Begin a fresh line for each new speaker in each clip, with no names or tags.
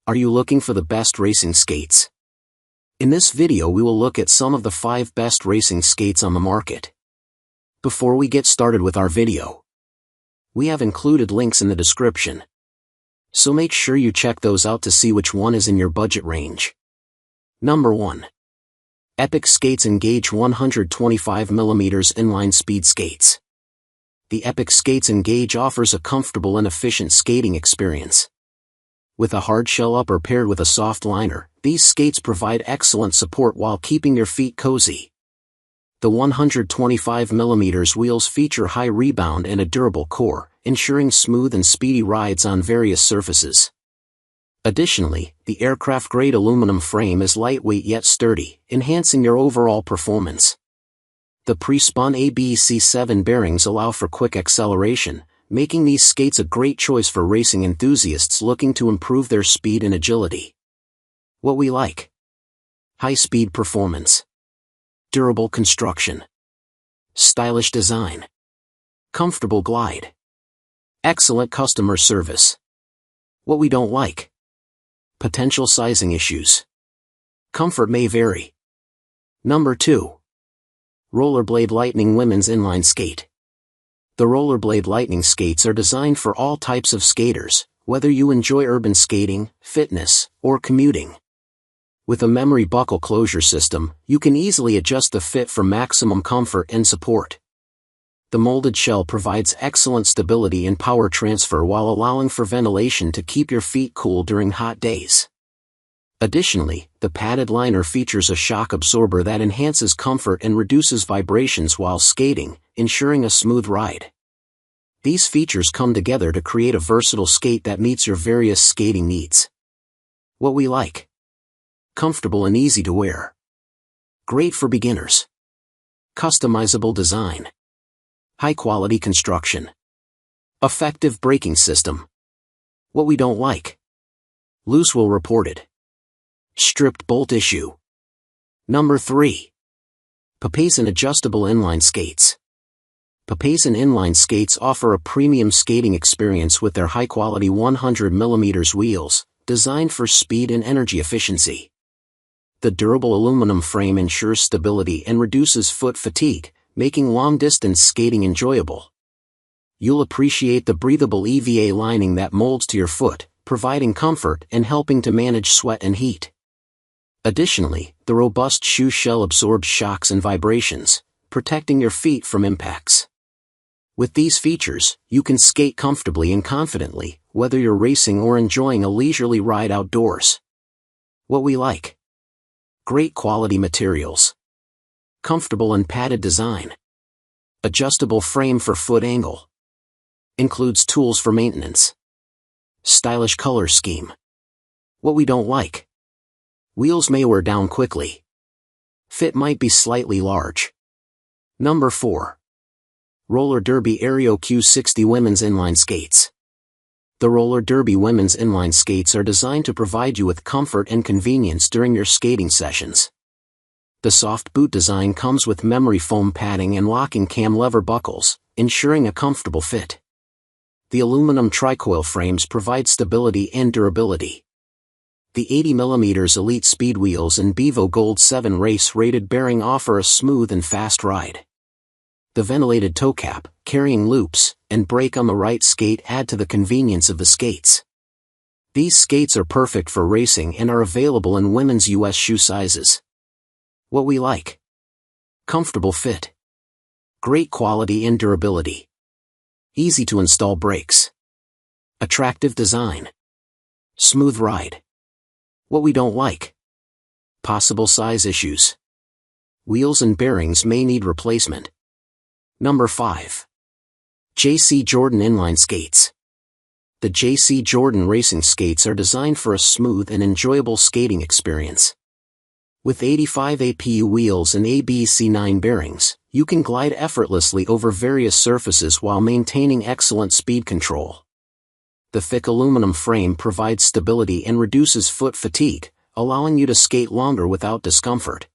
Are you looking for the best racing skates? In this video we will look at some of the 5 best racing skates on the market. Before we get started with our video, we have included links in the description, so make sure you check those out to see which one is in your budget range. Number 1. Epic Skates Engage 125mm Inline Speed Skates. The Epic Skates Engage offers a comfortable and efficient skating experience. With a hard shell upper paired with a soft liner, these skates provide excellent support while keeping your feet cozy. The 125mm wheels feature high rebound and a durable core, ensuring smooth and speedy rides on various surfaces. Additionally, the aircraft-grade aluminum frame is lightweight yet sturdy, enhancing your overall performance. The pre-spun ABC7 bearings allow for quick acceleration, making these skates a great choice for racing enthusiasts looking to improve their speed and agility. What we like: high-speed performance, durable construction, stylish design, comfortable glide, excellent customer service. What we don't like: potential sizing issues. Comfort may vary. Number 2. Rollerblade Lightning Women's Inline Skate. The Rollerblade Lightning skates are designed for all types of skaters, whether you enjoy urban skating, fitness, or commuting. With a memory buckle closure system, you can easily adjust the fit for maximum comfort and support. The molded shell provides excellent stability and power transfer while allowing for ventilation to keep your feet cool during hot days. Additionally, the padded liner features a shock absorber that enhances comfort and reduces vibrations while skating, ensuring a smooth ride. These features come together to create a versatile skate that meets your various skating needs. What we like: comfortable and easy to wear, great for beginners, customizable design, high-quality construction, effective braking system. What we don't like: loose wheel reported, stripped bolt issue. Number 3. PAPAISON Adjustable Inline Skates. PAPAISON inline skates offer a premium skating experience with their high-quality 100mm wheels, designed for speed and energy efficiency. The durable aluminum frame ensures stability and reduces foot fatigue, making long-distance skating enjoyable. You'll appreciate the breathable EVA lining that molds to your foot, providing comfort and helping to manage sweat and heat. Additionally, the robust shoe shell absorbs shocks and vibrations, protecting your feet from impacts. With these features, you can skate comfortably and confidently, whether you're racing or enjoying a leisurely ride outdoors. What we like: great quality materials, comfortable and padded design, adjustable frame for foot angle, includes tools for maintenance, stylish color scheme. What we don't like: wheels may wear down quickly, fit might be slightly large. Number 4. Roller Derby Aerio Q60 Women's Inline Skates. The Roller Derby Women's Inline Skates are designed to provide you with comfort and convenience during your skating sessions. The soft boot design comes with memory foam padding and locking cam lever buckles, ensuring a comfortable fit. The aluminum tricoil frames provide stability and durability. The 80mm Elite Speed wheels and Bevo Gold 7 race-rated bearing offer a smooth and fast ride. The ventilated toe cap, carrying loops, and brake on the right skate add to the convenience of the skates. These skates are perfect for racing and are available in women's US shoe sizes. What we like: comfortable fit, great quality and durability, easy to install brakes, attractive design, smooth ride. What we don't like: possible size issues. Wheels and bearings may need replacement. Number 5. JC Jordan Inline Skates. The JC Jordan racing skates are designed for a smooth and enjoyable skating experience. With 85 APU wheels and ABC9 bearings, you can glide effortlessly over various surfaces while maintaining excellent speed control. The thick aluminum frame provides stability and reduces foot fatigue, allowing you to skate longer without discomfort.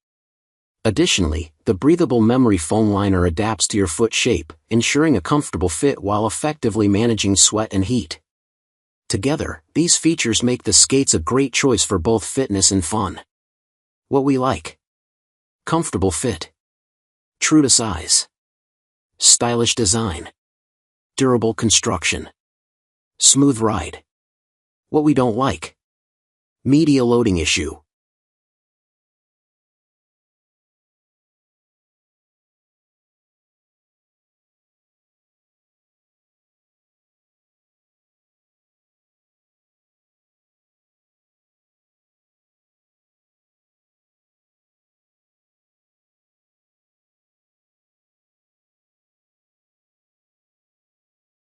Additionally, the breathable memory foam liner adapts to your foot shape, ensuring a comfortable fit while effectively managing sweat and heat. Together, these features make the skates a great choice for both fitness and fun. What we like: comfortable fit, true to size, stylish design, durable construction, smooth ride. What we don't like: media loading issue,